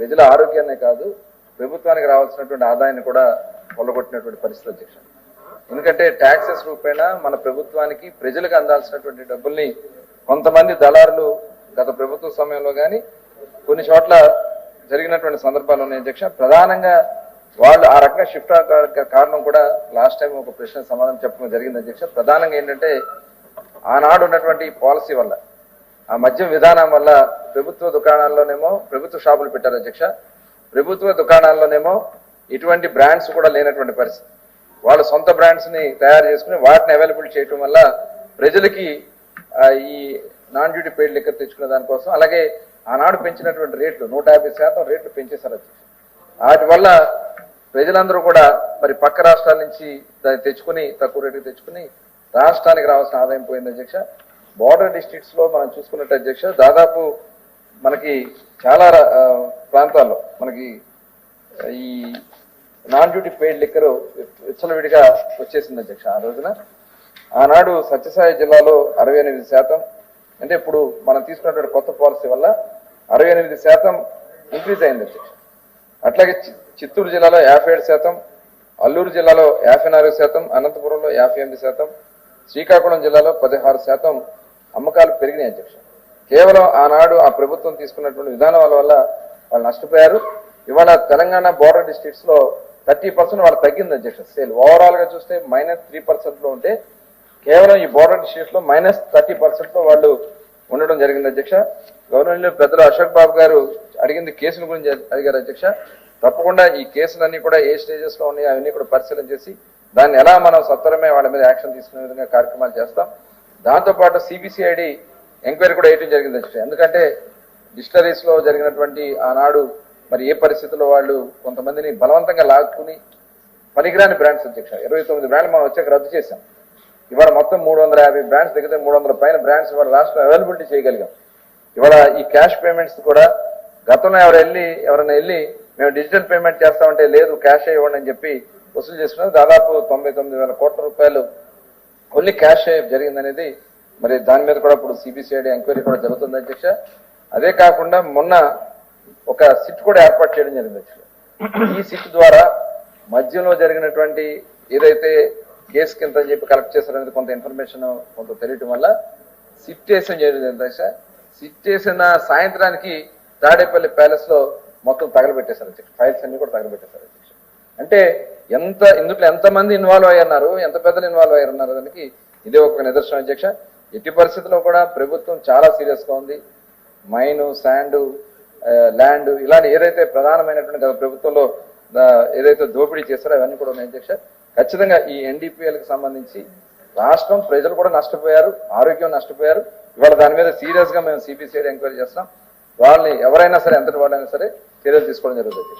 ప్రజల ఆరోగ్యాన్నే కాదు ప్రభుత్వానికి రావాల్సినటువంటి ఆదాయాన్ని కూడా కొల్లగొట్టినటువంటి పరిస్థితి అధ్యక్ష. ఎందుకంటే ట్యాక్సెస్ రూపేణా మన ప్రభుత్వానికి ప్రజలకు అందాల్సినటువంటి డబ్బుల్ని కొంతమంది దళారులు గత ప్రభుత్వ సమయంలో కానీ కొన్ని చోట్ల జరిగినటువంటి సందర్భాలు ఉన్నాయి అధ్యక్ష. ప్రధానంగా వాళ్ళు ఆ రకంగా షిఫ్ట్ కారణం కూడా లాస్ట్ టైం ఒక ప్రశ్న సమాధానం చెప్పడం జరిగింది అధ్యక్ష. ప్రధానంగా ఏంటంటే ఆనాడు ఉన్నటువంటి పాలసీ వల్ల ఆ మద్యం విధానం వల్ల ప్రభుత్వ దుకాణాల్లోనేమో ప్రభుత్వ షాపులు పెట్టారు అధ్యక్ష. ప్రభుత్వ దుకాణాల్లోనేమో ఇటువంటి బ్రాండ్స్ కూడా లేనటువంటి పరిస్థితి. వాళ్ళు సొంత బ్రాండ్స్ ని తయారు చేసుకుని వాటిని అవైలబుల్ చేయటం వల్ల ప్రజలకి ఈ నాన్ డ్యూటీ పెయిడ్ లిక్కర్ తెచ్చుకునే దానికోసం అలాగే ఆనాడు పెంచినటువంటి రేట్లు 150% రేట్లు పెంచేశారు అధ్యక్ష. వాటి వల్ల ప్రజలందరూ కూడా మరి పక్క రాష్ట్రాల నుంచి తెచ్చుకుని తక్కువ రేటుకి తెచ్చుకుని రాష్ట్రానికి రావాల్సిన ఆదాయం పోయింది అధ్యక్ష. బార్డర్ డిస్ట్రిక్ట్స్ లో మనం చూసుకున్నట్టు అధ్యక్ష దాదాపు మనకి చాలా ప్రాంతాల్లో మనకి ఈ నాన్ డ్యూటీ పెయిడ్ లిక్కర్ విచ్చలవిడిగా వచ్చేసింది అధ్యక్ష. ఆ రోజున ఆనాడు సత్యసాయి జిల్లాలో 68%, అంటే ఇప్పుడు మనం తీసుకున్నటువంటి కొత్త పాలసీ వల్ల 68% ఇంక్రీజ్ అయింది అధ్యక్ష. అట్లాగే చిత్తూరు జిల్లాలో 57%, అల్లూరు జిల్లాలో 54%, అనంతపురంలో 58%, శ్రీకాకుళం జిల్లాలో 16% అమ్మకాలు పెరిగినాయి అధ్యక్ష. కేవలం ఆనాడు ఆ ప్రభుత్వం తీసుకున్నటువంటి విధానాల వల్ల వాళ్ళు నష్టపోయారు. ఇవాళ తెలంగాణ బోర్డర్ డిస్ట్రిక్ట్స్ లో 30% వాళ్ళు తగ్గింది అధ్యక్ష సేల్. ఓవరాల్ గా చూస్తే -3% లో ఉంటే కేవలం ఈ బోర్డర్ డిస్ట్రిక్ట్స్ లో -30% లో వాళ్ళు ఉండడం జరిగింది అధ్యక్ష. గవర్నమెంట్ పెద్దలు అశోక్ బాబు గారు అడిగింది కేసుల గురించి అడిగారు అధ్యక్ష. తప్పకుండా ఈ కేసులన్నీ కూడా ఏ స్టేజెస్ లో ఉన్నాయో అవన్నీ కూడా పరిశీలన చేసి దాన్ని ఎలా మనం సత్వరమే వాళ్ళ మీద యాక్షన్ తీసుకునే విధంగా కార్యక్రమాలు చేస్తాం. దాంతోపాటు సిబిసిఐడి ఎంక్వైరీ కూడా వేయడం జరిగింది అధ్యక్ష. ఎందుకంటే డిస్టరీస్ లో జరిగినటువంటి ఆనాడు మరి ఏ పరిస్థితుల్లో వాళ్ళు కొంతమందిని బలవంతంగా లాక్కుని పనికిరాని బ్రాండ్స్ అధ్యక్ష 29 బ్రాండ్లు మనం వచ్చాక రద్దు చేశాం. ఇవాళ మొత్తం 350 బ్రాండ్స్ దగ్గర 300 పైన బ్రాండ్స్ ఇవాళ రాష్ట్రం అవైలబిలిటీ చేయగలిగాం. ఇవాళ ఈ క్యాష్ పేమెంట్స్ కూడా గతంలో ఎవరైనా వెళ్ళి మేము డిజిటల్ పేమెంట్ చేస్తామంటే లేదు క్యాష్ ఇవ్వండి అని చెప్పి వసూలు చేసుకున్నారు. దాదాపు 99,000 కోట్ల రూపాయలు ఓన్లీ క్యాష్ జరిగిందనేది మరి దాని మీద కూడా ఇప్పుడు సిబిసిఐడి ఎంక్వైరీ కూడా జరుగుతుంది అధ్యక్ష. అదే కాకుండా మొన్న ఒక సిట్ కూడా ఏర్పాటు చేయడం జరిగింది అధ్యక్ష. ఈ సిట్ ద్వారా మధ్యలో జరిగినటువంటి ఏదైతే కేసు కింద అని చెప్పి కలెక్ట్ చేశారనేది కొంత ఇన్ఫర్మేషన్ కొంత తెలియటం వల్ల సిట్ వేసిన జరిగింది అధ్యక్ష. సిట్ చేసిన సాయంత్రానికి తాడేపల్లి ప్యాలెస్ లో మొత్తం తగలబెట్టేశారు అధ్యక్ష. ఫైల్స్ అన్ని కూడా తగలబెట్టేశారు అధ్యక్ష. అంటే ఇందులో ఎంతమంది ఇన్వాల్వ్ అయ్యన్నారు, ఎంత పెద్దలు ఇన్వాల్వ్ అయ్యారన్నారు దానికి ఇదే ఒక నిదర్శనం అధ్యక్ష. ఎట్టి పరిస్థితుల్లో కూడా ప్రభుత్వం చాలా సీరియస్ గా ఉంది. మైను, శాండ్, ల్యాండ్ ఇలాంటి ఏదైతే ప్రధానమైనటువంటి ప్రభుత్వంలో ఏదైతే దోపిడీ చేస్తారో అవన్నీ కూడా ఉన్నాయి అధ్యక్ష. ఖచ్చితంగా ఈ ఎన్డీపీఎల్కి సంబంధించి రాష్ట్రం ప్రజలు కూడా నష్టపోయారు, ఆరోగ్యం నష్టపోయారు. ఇవాళ దాని మీద సీరియస్ గా మేము సిబిసిఐడి ఎంక్వైరీ చేస్తున్నాం. వాళ్ళని ఎవరైనా సరే ఎంతటి వాళ్ళైనా సరే చర్యలు తీసుకోవడం జరుగుతుంది.